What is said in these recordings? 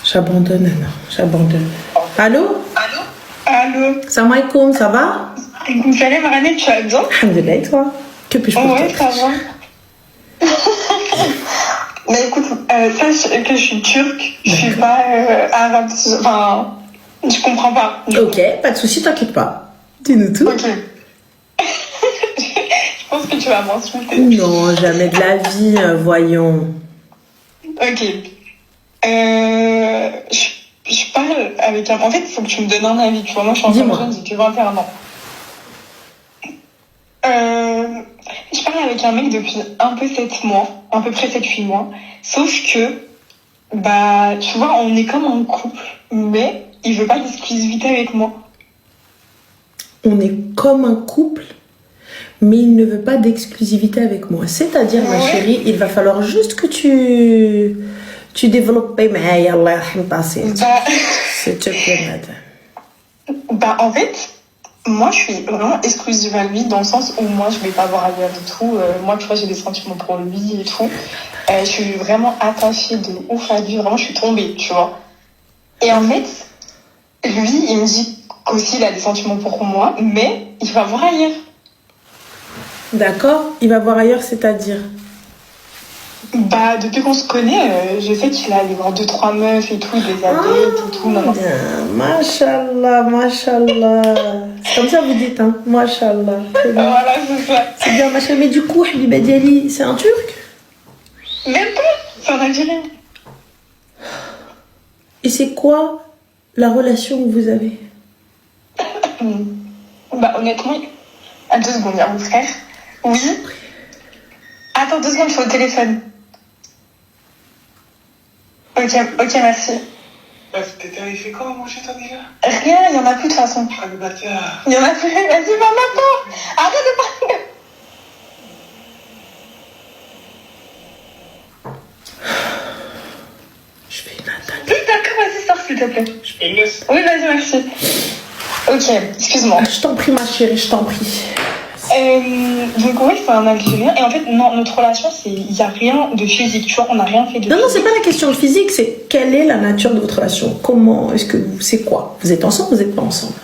J'abandonne, non, j'abandonne. Allô? Allô? Salam alaikum, ça va? Salam Rani, tu vas bien? Alhamdulillah, et toi? Que puis-je pour toi? Ouais, ça va. Mais écoute, sache que je suis turque, je suis pas arabe, enfin, je comprends pas. Ok, pas de soucis, t'inquiète pas. Dis-nous tout. Ok. Je pense que tu vas m'insulter. Non, jamais de la vie, voyons. Ok. Je parle avec un... En fait, il faut que tu me donnes un avis, tu vois. Moi, je suis encore jeune, j'ai que 21 ans. Je parle avec un mec depuis un peu 7 mois, à peu près 7-8 mois. Sauf que, bah, tu vois, on est comme un couple, mais il veut pas d'exclusivité avec moi. On est comme un couple, mais il ne veut pas d'exclusivité avec moi. C'est-à-dire, ma chérie, il va falloir juste que tu développes mais Allah s'il te plaît, madame. Bah, en fait, moi, je suis vraiment exclusive à lui dans le sens où moi, je vais pas voir ailleurs du tout. Moi, tu vois, j'ai des sentiments pour lui et tout. Je suis vraiment attachée de ouf à lui. Vraiment, je suis tombée, tu vois. Et en fait, lui, il me dit qu'aussi, il a des sentiments pour moi, mais il va voir ailleurs. D'accord? Il va voir ailleurs, c'est-à-dire? Bah, depuis qu'on se connaît, je sais qu'il a allé voir 2-3 meufs et tout, il les a dates et tout. Non. Mashallah, mashallah. C'est comme ça vous dites, hein? Mashallah. Voilà, c'est ça. C'est bien, machallah. Mais du coup, Habiba Diali, c'est un Turc? Même pas, c'est un Algérien. Et c'est quoi la relation que vous avez? Bah, honnêtement, à 2 secondes, il y a mon frère. Oui. Attends 2 secondes, je suis au téléphone. Ok, merci. Il fait quoi à manger, toi, déjà? Rien, il y en a plus de toute façon. Ah, le bâtard. Il y en a plus, vas-y, va maintenant. Arrête de parler. Je fais une attaque. Oui, d'accord, vas-y, sors, s'il te plaît. Je fais une laisse. Oui, vas-y, merci. Ok, excuse-moi. Je t'en prie, ma chérie, je t'en prie. Donc oui, c'est un Algérien. Et en fait, non, notre relation, il n'y a rien de physique, tu vois, on n'a rien fait de Non, physique. c'est pas la question physique, c'est quelle est la nature de votre relation? Comment est-ce que c'est quoi? Vous êtes ensemble ou vous n'êtes pas ensemble?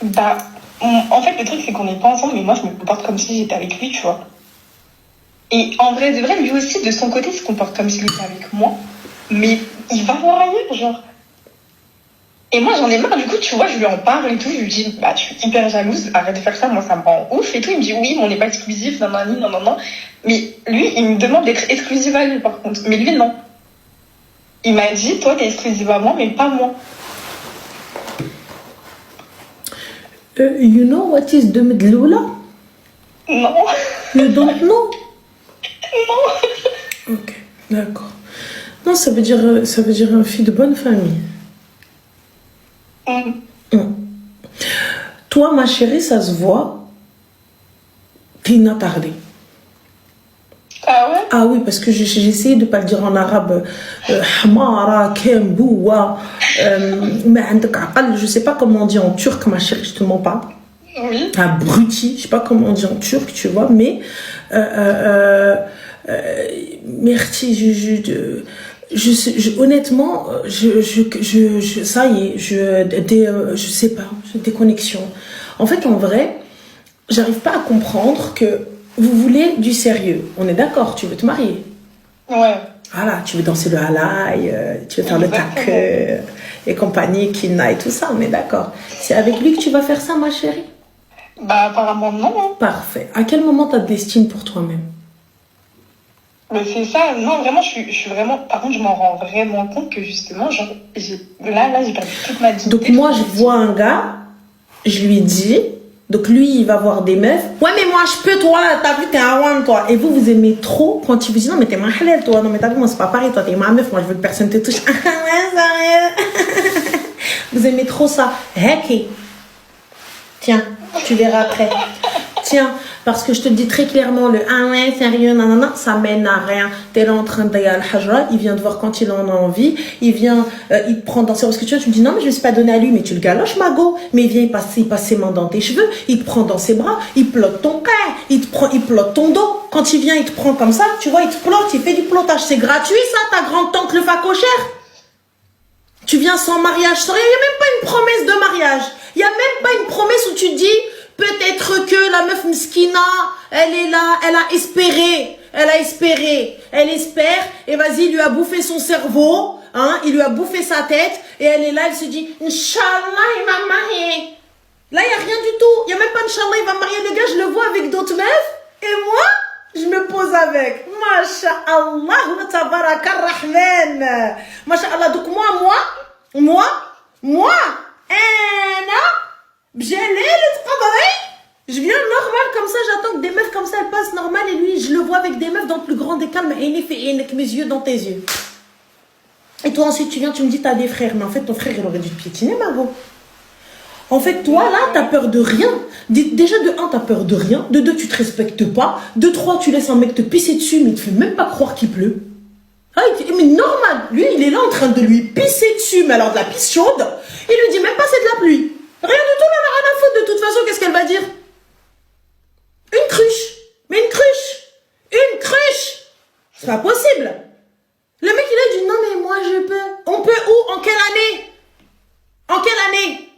Bah, en fait, le truc, c'est qu'on n'est pas ensemble, mais moi, je me comporte comme si j'étais avec lui, tu vois. Et en vrai, de vrai, lui aussi, de son côté, il se comporte comme s'il était avec moi. Mais il va voir ailleurs, genre. Et moi, j'en ai marre, du coup, tu vois, je lui en parle et tout. Je lui dis, bah, je suis hyper jalouse, arrête de faire ça, moi, ça me rend ouf et tout. Il me dit, oui, mais on n'est pas exclusif, non. Mais lui, il me demande d'être exclusive à lui, par contre. Mais lui, non. Il m'a dit, toi, t'es exclusive à moi, mais pas moi. You know what is the medloula? Non. You don't know? Non. Ok, d'accord. Non, ça veut dire un fille de bonne famille. Toi, ma chérie, ça se voit. T'es une attardée. Ah ouais? Ah oui, parce que j'ai essayé de ne pas le dire en arabe. Hamara, Kemboua, je sais pas comment on dit en turc, ma chérie, je te mens pas. Oui. Abruti, je sais pas comment on dit en turc, tu vois, mais merci, honnêtement, ça y est, je sais pas, j'ai des connexions. En fait, en vrai, j'arrive pas à comprendre que vous voulez du sérieux. On est d'accord, tu veux te marier. Ouais. Voilà, tu veux danser le halai, tu veux faire le tac et compagnie, kina et tout ça, on est d'accord. C'est avec lui que tu vas faire ça, ma chérie? Bah, apparemment, non. Hein. Parfait. À quel moment t'as de l'estime pour toi-même? Mais c'est ça, non, vraiment, je suis vraiment. Par contre, je m'en rends vraiment compte que justement, genre, là, j'ai perdu toute ma dignité. Donc, moi, je vois un gars, je lui dis, donc lui, il va voir des meufs. Ouais, mais moi, je peux, toi, t'as vu, t'es un one, toi. Et vous aimez trop quand il vous dit, non, mais t'es ma halal, toi. Non, mais t'as vu, moi, c'est pas pareil, toi, t'es ma meuf, moi, je veux que personne te touche. Ah, ouais, sérieux. Vous aimez trop ça. Heki. Tiens, tu verras après. Tiens, parce que je te dis très clairement, le ah ouais, sérieux, nanana, ça mène à rien. T'es là en train d'aller à al-Hajra, il vient te voir quand il en a envie, il vient, il te prend dans ses... Parce que tu me dis, non, mais je ne me suis pas donné à lui, mais tu le galoches, Mago. Mais il vient, il passe ses mains dans tes cheveux, il te prend dans ses bras, il plotte ton cœur, il plotte ton dos. Quand il vient, il te prend comme ça, tu vois, il te plotte, il fait du plottage. C'est gratuit, ça, ta grande tante le facochère? viens sans mariage, sans rien. Il n'y a même pas une promesse de mariage. Il n'y a même pas une promesse où tu dis, peut-être que la meuf Mskina, elle est là, elle a espéré. Elle espère, et vas-y, il lui a bouffé son cerveau, hein, il lui a bouffé sa tête, et elle est là, elle se dit, Inch'Allah, il va me marier. Là, il n'y a rien du tout. Il n'y a même pas Inch'Allah, il va me marier. Le gars, je le vois avec d'autres meufs, et moi, je me pose avec. Masha'Allah, tabaraka rahman. Masha'Allah, donc moi, je viens normal comme ça, j'attends que des meufs comme ça, elles passent normal, et lui, je le vois avec des meufs dans le plus grand des calmes, et il fait avec mes yeux dans tes yeux. Et toi ensuite, tu viens, tu me dis, t'as des frères, mais en fait, ton frère, il aurait dû te piétiner, Margot. En fait, toi, là, t'as peur de rien. Déjà, de 1, t'as peur de rien. De 2, tu te respectes pas. De 3, tu laisses un mec te pisser dessus, mais il te fait même pas croire qu'il pleut. Ah, mais normal. Lui, il est là en train de lui pisser dessus, mais alors de la pisse chaude. Il lui dit même pas c'est de la pluie. Rien du tout, elle a rien à foutre. De toute façon, qu'est-ce qu'elle va dire? Une cruche. Mais une cruche. Une cruche. C'est pas possible. Le mec, il a dit non, mais moi, je peux. On peut où? En quelle année? En quelle année?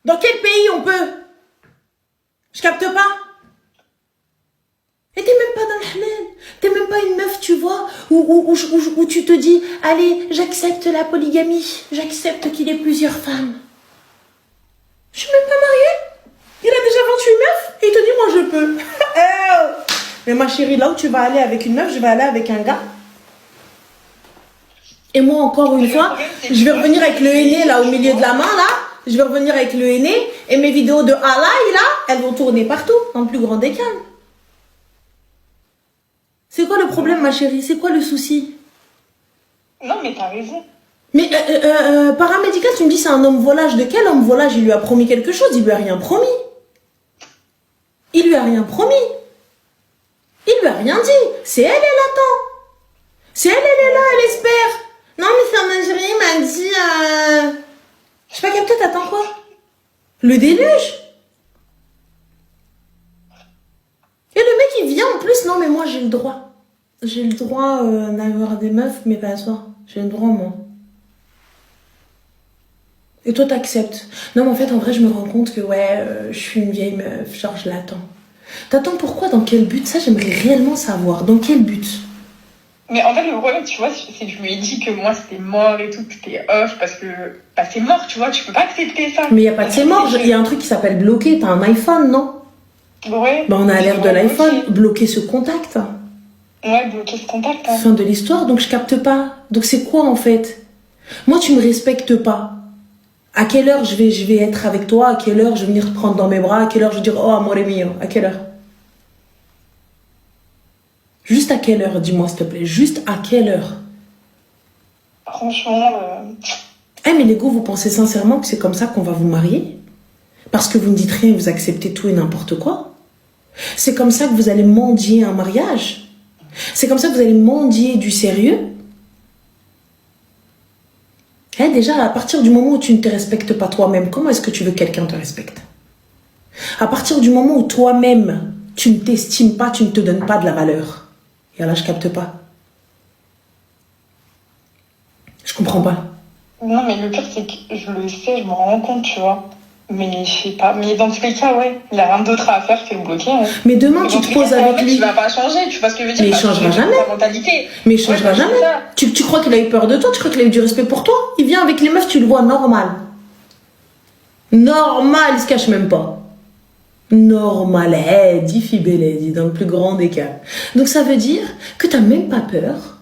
Dans quel pays on peut? Je capte pas. Et t'es même pas dans le halal. T'es même pas une meuf, tu vois, où tu te dis, allez, j'accepte la polygamie. J'accepte qu'il ait plusieurs femmes. Je suis même pas mariée. Il a déjà 28 meufs et il te dit, moi je peux. Mais ma chérie, là où tu vas aller avec une meuf, je vais aller avec un gars. Et moi, encore une fois, je vais revenir avec le henné là au milieu de la main, là. Je vais revenir avec le henné et mes vidéos de halaï, là, elles vont tourner partout, dans le plus grand des calmes. C'est quoi le problème, ma chérie? C'est quoi le souci? Non, mais t'as raison. Mais paramédical, tu me dis c'est un homme volage. De quel homme volage? Il lui a promis quelque chose? Il lui a rien promis. Il lui a rien promis. Il lui a rien dit. C'est elle, elle attend. C'est elle, elle est là, elle espère. Non, mais sa lingerie m'a dit... Je sais pas capté, t'attends quoi? Le déluge? Et le mec, il vient en plus. Non, mais moi, j'ai le droit. J'ai le droit d'avoir des meufs, mais pas à toi. J'ai le droit, moi. Et toi, t'acceptes. Non, mais en fait, en vrai, je me rends compte que, je suis une vieille meuf. Genre, je l'attends. T'attends pourquoi? Dans quel but? Ça, j'aimerais réellement savoir. Dans quel but? Mais en fait, le problème, tu vois, c'est que je lui ai dit que moi, c'était mort et tout, que c'était off, parce que c'est mort, tu vois, tu peux pas accepter ça. Mais il n'y a pas de c'est mort. Il y a un truc qui s'appelle bloquer. T'as un iPhone, non? Ouais. Bah, on a l'ère de l'iPhone. Bloquer ce contact. Ouais, bloquer ce contact. Hein. Fin de l'histoire, donc je capte pas. Donc c'est quoi en fait? Moi, tu me respectes pas. À quelle heure je vais être avec toi? À quelle heure je vais venir te prendre dans mes bras? À quelle heure je vais dire oh amore mio? À quelle heure? Juste à quelle heure, dis-moi s'il te plaît. Juste à quelle heure? Franchement. Mais les gars, vous pensez sincèrement que c'est comme ça qu'on va vous marier? Parce que vous ne dites rien, vous acceptez tout et n'importe quoi? C'est comme ça que vous allez mendier un mariage? C'est comme ça que vous allez mendier du sérieux? Déjà, à partir du moment où tu ne te respectes pas toi-même, comment est-ce que tu veux que quelqu'un te respecte? À partir du moment où toi-même, tu ne t'estimes pas, tu ne te donnes pas de la valeur. Et là, je capte pas. Je comprends pas. Non, mais le pire, c'est que je le sais, je me rends compte, tu vois. Mais je sais pas. Mais dans tous les cas, il a rien d'autre à faire que le bloquer. Hein. Mais demain, tu te poses avec lui. Il va pas changer, tu vois ce que je veux dire? Mais il changera jamais. Mais il changera jamais. Tu crois qu'il a eu peur de toi? Tu crois qu'il a eu du respect pour toi? Il vient avec les meufs, tu le vois normal. Normal, il se cache même pas. Normal, dit Fibele, dit dans le plus grand des cas. Donc ça veut dire que t'as même pas peur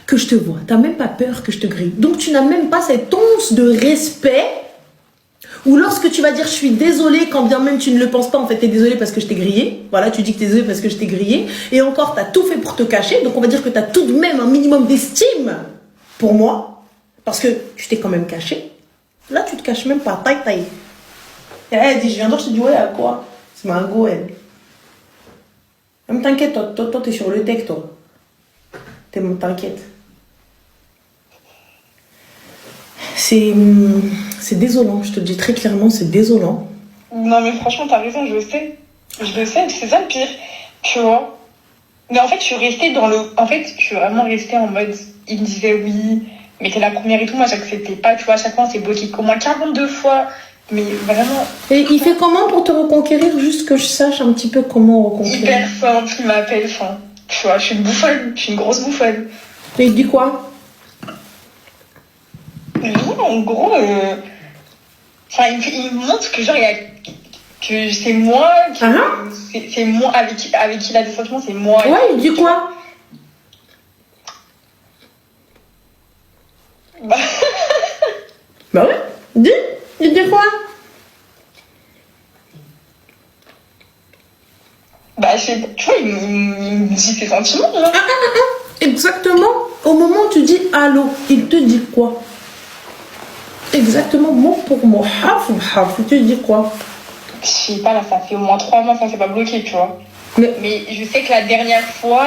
que je te vois. T'as même pas peur que je te grille. Donc tu n'as même pas cette once de respect. Ou lorsque tu vas dire je suis désolée, quand bien même tu ne le penses pas, en fait t'es désolée parce que je t'ai grillé. Voilà, tu dis que t'es désolée parce que je t'ai grillé. Et encore, t'as tout fait pour te cacher. Donc on va dire que t'as tout de même un minimum d'estime pour moi. Parce que tu t'es quand même caché. Là, tu te caches même pas. Taille. Et là, elle dit, je viens d'or, je te dis, ouais, à quoi? C'est ma go, elle. Même t'inquiète, toi, t'es sur le tech, toi. T'inquiète. C'est désolant, je te le dis très clairement, c'est désolant. Non, mais franchement, t'as raison, je le sais. Je le sais, c'est ça le pire, tu vois. Mais en fait, je suis restée dans le... En fait, je suis vraiment restée en mode... Il me disait oui, mais t'es la première et tout, moi j'acceptais pas, tu vois, à chaque fois on s'est bloqué au moins 42 fois, mais vraiment... Et il fait comment pour te reconquérir, juste que je sache un petit peu comment reconquérir? Hyper simple, il m'appelle, enfin, tu vois, je suis une bouffonne, je suis une grosse bouffonne. Et il dit quoi? Non, en gros, enfin, il me montre que genre, que c'est moi, c'est moi avec qui il a des sentiments, c'est moi. Ouais, il dit quoi? Bah, Bah ouais, dis, il dit quoi? bah tu vois, il me dit ses sentiments, là. Exactement, au moment où tu dis allô, il te dit quoi? Exactement, mot pour mot, haf, il te dit quoi? Je sais pas, là, ça fait au moins 3 mois, ça s'est pas bloqué, tu vois. Mais je sais que la dernière fois,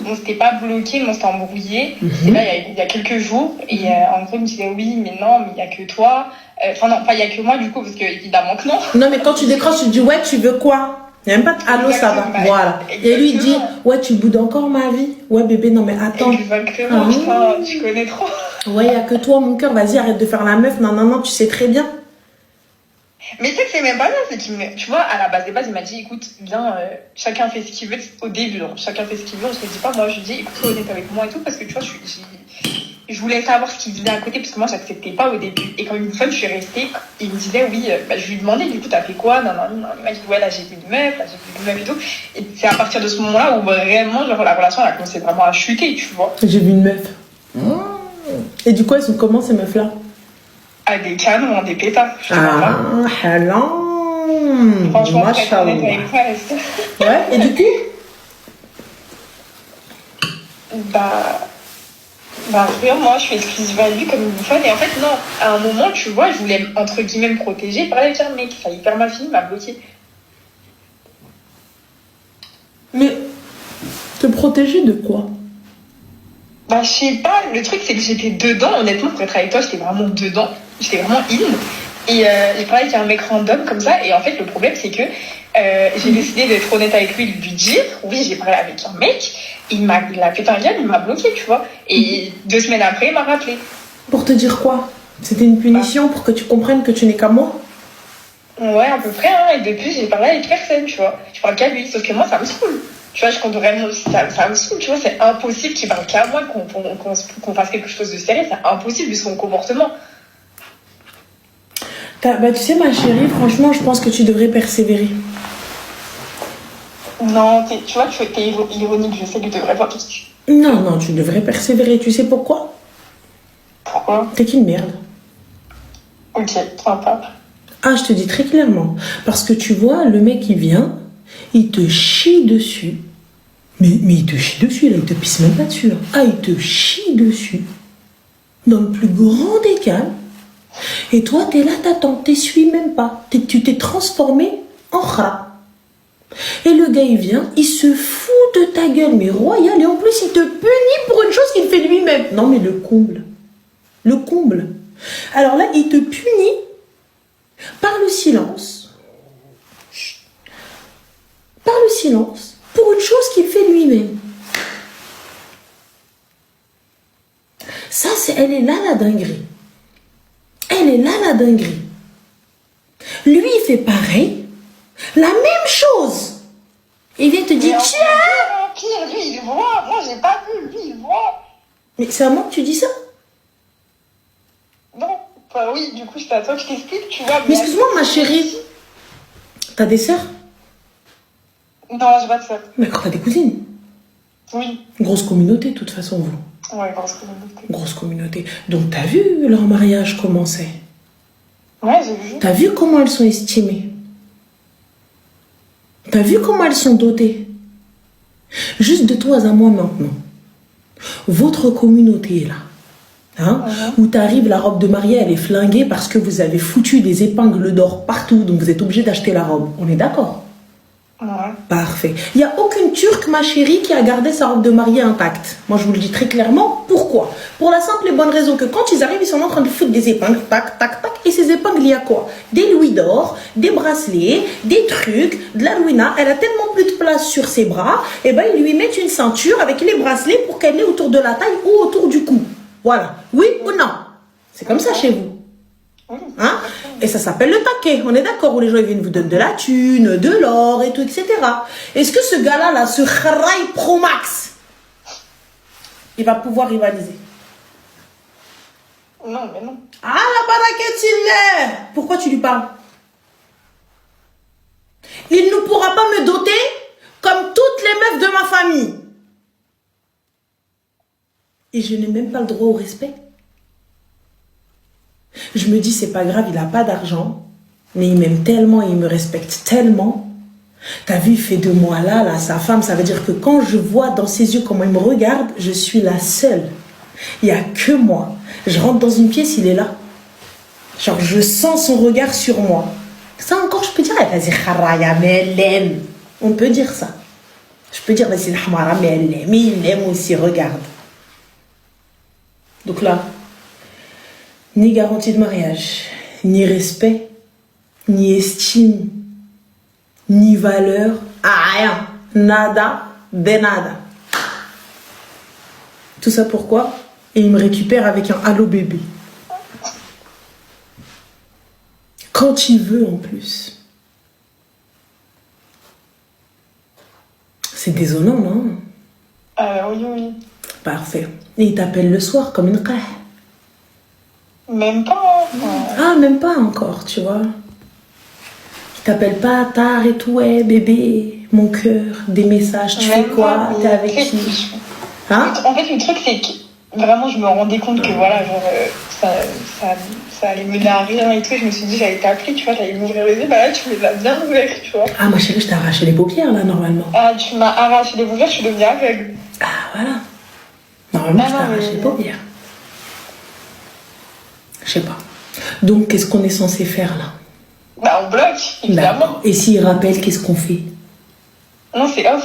on s'était pas bloqué, mais on s'était embrouillé. Et là, il y a quelques jours. Et en gros, il me disait oui, mais non, mais il y a que toi. Enfin, non, pas il y a que moi, du coup, parce que évidemment que non. Non, mais quand tu décroches, tu dis ouais, tu veux quoi? Il n'y a même pas de allô, ça va. Exactement. Voilà. Et lui, il dit ouais, tu boudes encore ma vie? Ouais, bébé, non, mais attends. Exactement, putain, tu connais trop. Ouais, il n'y a que toi, mon cœur, vas-y, arrête de faire la meuf. Non, non, non, tu sais très bien. Mais tu sais que c'est même pas ça, c'est tu vois, à la base des bases, il m'a dit, écoute, viens, chacun fait ce qu'il veut, au début, hein, chacun fait ce qu'il veut, on se le dit pas, moi je lui dis, écoute, sois honnête avec moi et tout, parce que tu vois, je voulais savoir ce qu'il faisait à côté, parce que moi, j'acceptais pas au début. Et quand une fois, je suis restée, il me disait, oui, je lui demandais, du coup, t'as fait quoi? Non, non, non, il m'a dit, ouais, là, j'ai vu une meuf, là, j'ai vu une meuf et tout. Et c'est à partir de ce moment-là où vraiment, genre, la relation, elle a commencé vraiment à chuter, tu vois. J'ai vu une meuf. Et du coup, elles sont comment, ces meufs-là? À des canons, des pétards. Halal. Franchement, pour être Machallah. honnête avec toi, Ouais, et du coup? Rien, moi, je suis exclusive à lui comme une bouffonne. Et en fait, non, à un moment, tu vois, je voulais, entre guillemets, me protéger. Parler avec un mec, ça a hyper mal fini, il m'a bloqué. Mais te protéger de quoi? Je sais pas, le truc, c'est que j'étais dedans, honnêtement, pour être avec toi, j'étais vraiment dedans. J'étais vraiment in. Et j'ai parlé avec un mec random comme ça. Et en fait, le problème, c'est que j'ai décidé d'être honnête avec lui, de lui dire, oui, j'ai parlé avec un mec. Il a pété un câble, il m'a bloqué, tu vois. Et 2 semaines après, il m'a rappelé. Pour te dire quoi? C'était une punition pour que tu comprennes que tu n'es qu'à moi? Ouais, à peu près, hein. Et depuis, j'ai parlé avec personne, tu vois. Je parle qu'à lui, sauf que moi, ça me saoule. Tu vois, je compte vraiment, ça me saoule, tu vois. C'est impossible qu'il parle qu'à moi, qu'on fasse quelque chose de sérieux. C'est impossible vu son comportement. Tu sais, ma chérie, franchement, je pense que tu devrais persévérer. Non, tu vois, t'es ironique, je sais que tu devrais pas tout de suite. Non, non, tu devrais persévérer. Tu sais pourquoi? Pourquoi? T'es qu'une merde. Ok, sympa. Ah, je te dis très clairement. Parce que tu vois, le mec, il vient, il te chie dessus. Mais il te chie dessus, là, il te pisse même pas dessus. Hein. Ah, il te chie dessus. Dans le plus grand des calmes. Et toi, t'es là, t'attends, t'essuies même pas. Tu t'es transformé en rat. Et le gars, il vient, il se fout de ta gueule, mais royal. Et en plus, il te punit pour une chose qu'il fait lui-même. Non, mais le comble. Le comble. Alors là, il te punit par le silence. Par le silence. Pour une chose qu'il fait lui-même. Ça, elle est là, la dinguerie. Elle est là, la dinguerie. Lui, il fait pareil. La même chose. Il vient te dire, tiens. Pire, lui, il voit. Moi, j'ai pas vu. Lui, il voit. Mais c'est à moi que tu dis ça? Non. Enfin, oui, du coup, c'est à toi que je t'explique, tu vois. Mais excuse-moi, ma chérie. T'as des sœurs? Non, j'ai pas de sœur. D'accord, t'as des cousines? Oui. Grosse communauté, de toute façon, vous. Ouais, grosse communauté. Grosse communauté. Donc, t'as vu leur mariage commencer? Ouais, j'ai vu. T'as vu comment elles sont estimées? T'as vu comment elles sont dotées? Juste de toi à moi maintenant. Votre communauté est là. Hein? Où t'arrives, la robe de mariée, elle est flinguée parce que vous avez foutu des épingles d'or partout, donc vous êtes obligé d'acheter la robe. On est d'accord? Ouais. Parfait. Il n'y a aucune Turque, ma chérie, qui a gardé sa robe de mariée intacte. Moi, je vous le dis très clairement. Pourquoi? Pour la simple et bonne raison que quand ils arrivent, ils sont en train de foutre des épingles, tac, tac, tac. Et ces épingles, il y a quoi? Des louis d'or, des bracelets, des trucs, de la louina. Elle a tellement plus de place sur ses bras, et ben ils lui mettent une ceinture avec les bracelets pour qu'elle ait autour de la taille ou autour du cou. Voilà. Oui ou non? C'est comme ça chez vous. Oui. Hein? Et ça s'appelle le taquet. On est d'accord, où les gens ils viennent vous donner de la thune, de l'or et tout, etc. Est-ce que ce gars-là, là, ce Kharaï Pro Max, il va pouvoir rivaliser? Non, mais non. Ah, la baraquette, il est. Pourquoi tu lui parles? Il ne pourra pas me doter comme toutes les meufs de ma famille. Et je n'ai même pas le droit au respect. Je me dis, c'est pas grave, il n'a pas d'argent, mais il m'aime tellement et il me respecte tellement. T'as vu, il fait de moi là, sa femme, ça veut dire que quand je vois dans ses yeux comment il me regarde, je suis la seule. Il n'y a que moi. Je rentre dans une pièce, il est là. Genre, je sens son regard sur moi. Ça encore, je peux dire, vas-y, Kharaya, mais elle aime. On peut dire ça. Je peux dire, vas-y, Hamara, mais elle aime. Mais il aime aussi, regarde. Donc là, ni garantie de mariage, ni respect, ni estime, ni valeur, rien. Nada de nada. Tout ça pourquoi? Et il me récupère avec un allô bébé. Quand il veut en plus. C'est désolant, non? Oui, oui. Parfait. Et il t'appelle le soir comme une qah. Même pas. Ah, même pas encore, tu vois. Il t'appelle pas tard et tout, ouais, bébé, mon cœur, des messages, tu fais quoi? T'es avec qui? Hein? En fait, le truc, c'est que vraiment, je me rendais compte que voilà, genre, ça allait mener à rien et tout. Et je me suis dit, j'allais t'appeler, tu vois, j'allais m'ouvrir les yeux. Bah là, tu me les as bien ouverts, tu vois. Ah, ma chérie, je t'ai arraché les paupières, là, normalement. Ah, tu m'as arraché les paupières, je suis devenue aveugle. Ah, voilà. Normalement, Ah, je t'ai non, arraché mais- les paupières. Je sais pas. Donc, qu'est-ce qu'on est censé faire, là? Bah, on bloque, évidemment. D'accord. Et s'il rappelle, qu'est-ce qu'on fait? Non, c'est off.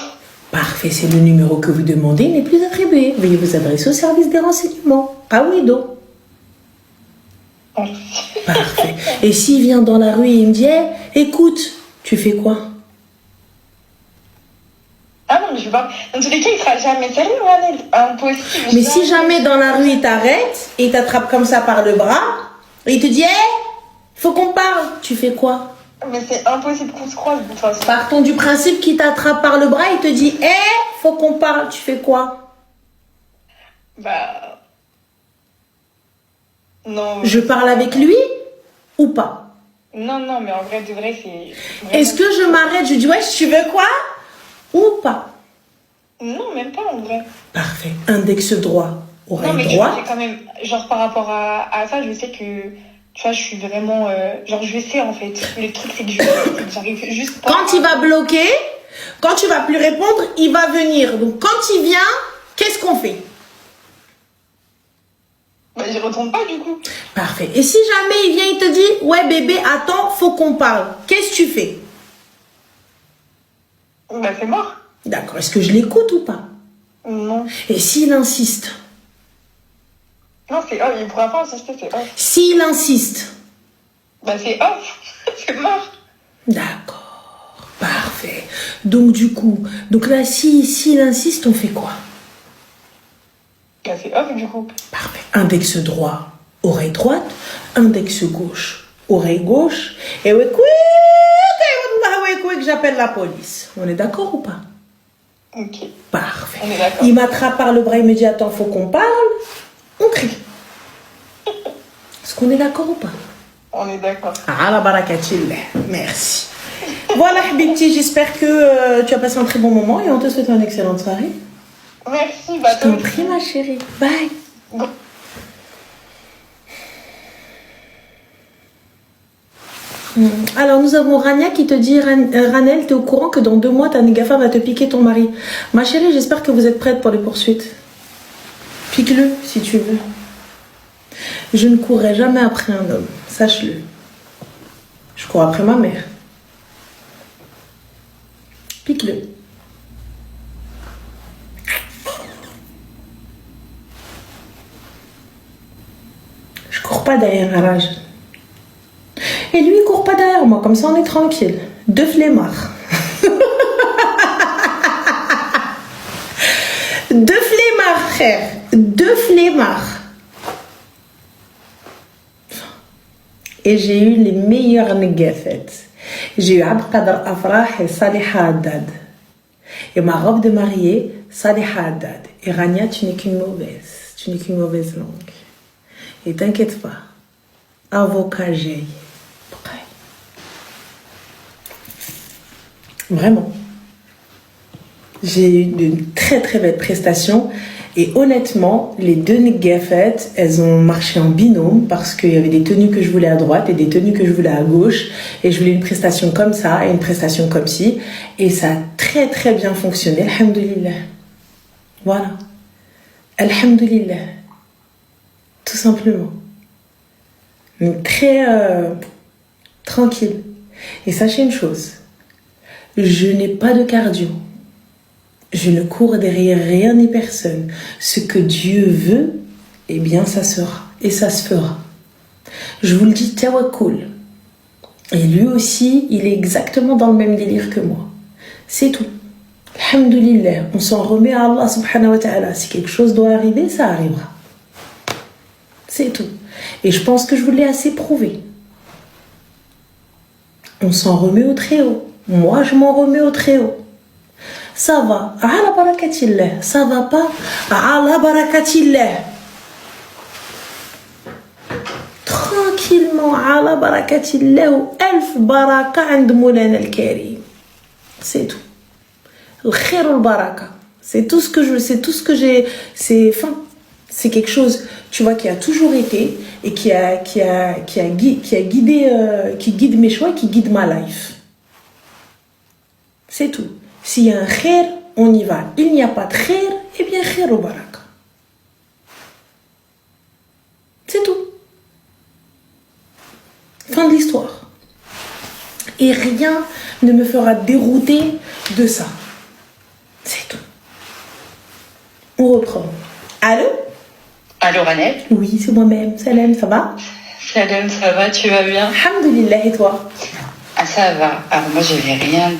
Parfait, c'est le numéro que vous demandez n'est plus attribué. Veuillez vous adresser au service des renseignements. Ah oui, donc. Parfait. Et s'il vient dans la rue et il me dit, hey, écoute, tu fais quoi? Ah non, mais je veux pas. Dans tous les cas, il sera jamais sérieux, Ranel. Impossible. Mais si jamais dans la rue il t'arrête et il t'attrape comme ça par le bras, et il te dit, hey, faut qu'on parle, tu fais quoi? Mais c'est impossible qu'on se croise, de toute façon. Partons du principe qu'il t'attrape par le bras et te dit, hey, faut qu'on parle, tu fais quoi? Bah. Non. Je parle avec lui ou pas? Non, non, mais en vrai, de vrai, c'est. Est-ce que je m'arrête, je dis, ouais, tu veux quoi? Ou pas? Non, même pas, en vrai. Parfait. Index droit, Non, mais oreille tu vois, droite. j'ai quand même. Genre, par rapport à ça, je sais que. Tu vois, je suis vraiment. Genre, je sais, en fait. Le truc, c'est que j'arrive juste pas. Quand il va bloquer, quand tu vas plus répondre, il va venir. Donc quand il vient, qu'est-ce qu'on fait? Bah, j'y retourne pas, du coup. Parfait. Et si jamais il vient, il te dit, ouais bébé, attends, faut qu'on parle. Qu'est-ce que tu fais? Bah, c'est mort. D'accord. Est-ce que je l'écoute ou pas? Non. Et s'il insiste? Non, c'est off. Il pourra pas insister, c'est off. S'il insiste? Bah, c'est off. C'est mort. D'accord. Parfait. Donc du coup, donc là, s'il insiste, on fait quoi? Bah, c'est off, du coup. Parfait. Index droit, oreille droite. Index gauche, oreille gauche. Et ouais, que j'appelle la police. On est d'accord ou pas? Ok. Parfait. On est d'accord. Il m'attrape par le bras, il me dit attends, faut qu'on parle. On crie. Est-ce qu'on est d'accord ou pas? On est d'accord. Ah, la barakatillah. Merci. Voilà, Habibti, j'espère que tu as passé un très bon moment et on te souhaite une excellente soirée. Merci, bah, Je t'en prie, ma chérie. Bye. Alors, nous avons Rania qui te dit Ranel, t'es au courant que dans 2 mois, ta négafa va te piquer ton mari. Ma chérie, j'espère que vous êtes prête pour les poursuites. Pique-le si tu veux. Je ne courrai jamais après un homme, sache-le. Je cours après ma mère. Pique-le. Je cours pas derrière un rage. Et lui, il court pas derrière moi, comme ça on est tranquille. 2 flemmards. 2 flemmards, frère. 2 flemmards. et j'ai eu les meilleurs négafet. J'ai eu Abdelkader Afrah et Saliha Haddad. Et ma robe de mariée, Saliha Haddad. Et Rania, tu n'es qu'une mauvaise. Tu n'es qu'une mauvaise langue. Et t'inquiète pas. Avocat, j'ai. Vraiment. J'ai eu de très très belles prestations. Et honnêtement, les deux négafettes, elles ont marché en binôme parce qu'il y avait des tenues que je voulais à droite et des tenues que je voulais à gauche. Et je voulais une prestation comme ça et une prestation comme ci. Et ça a très très bien fonctionné. Alhamdulillah. Voilà. Alhamdulillah. Tout simplement. Mais très tranquille. Et sachez une chose. Je n'ai pas de cardio. Je ne cours derrière rien ni personne. Ce que Dieu veut, eh bien ça sera. Et ça se fera. Je vous le dis, tawakkul. Et lui aussi, il est exactement dans le même délire que moi. C'est tout. Alhamdulillah. On s'en remet à Allah subhanahu wa ta'ala. Si quelque chose doit arriver, ça arrivera. C'est tout. Et je pense que je vous l'ai assez prouvé. On s'en remet au Très-Haut. Moi, je m'en remets au Très-Haut. Ça va, ala barakatillah. Ça va pas, ala barakatillah. Tranquillement, ala barakatillah. Ou elf baraka عند مولانا الكريم. C'est tout. Le khair ou le baraka. C'est tout ce que j'ai. C'est quelque chose, tu vois, qui a toujours été et qui guide mes choix, qui guide ma life. C'est tout. S'il y a un khair, on y va. Il n'y a pas de khair, eh bien khair ou baraka. C'est tout. Fin de l'histoire. Et rien ne me fera dérouter de ça. C'est tout. On reprend. Allô? Allô, Ranel? Oui, c'est moi-même. Salam, ça va? Salam, ça va, tu vas bien? Alhamdulillah, et toi? Ah, ça va. Alors moi, j'avais rien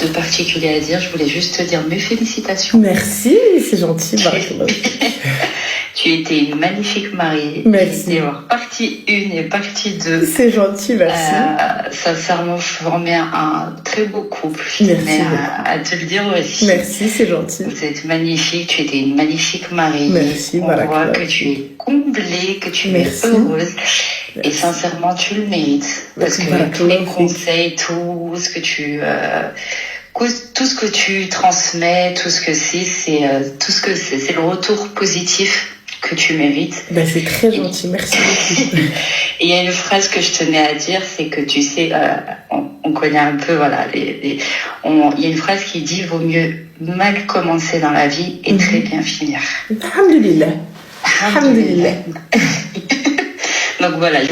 de particulier à dire. Je voulais juste te dire mes félicitations. Merci, c'est gentil. Barakallah. Tu étais une magnifique mariée. Merci. Tu étais partie 1 et partie 2. C'est gentil, merci. Sincèrement, vous formez un très beau couple. Je Merci. tenais à te le dire aussi. Merci, c'est gentil. Vous êtes magnifique. Tu étais une magnifique mariée. Merci, On barakallah. voit que tu es comblée, que tu Merci. es heureuse. Et sincèrement, tu le mérites. Parce que Barakallah. tous les conseils, tout ce que tu transmets, tout ce que c'est le retour positif que tu mérites. Ben, c'est très gentil, merci beaucoup. Et il y a une phrase que je tenais à dire, c'est que tu sais, on connaît un peu, voilà, il y a une phrase qui dit vaut mieux mal commencer dans la vie et très bien finir. Alhamdulillah. Alhamdulillah. Donc voilà.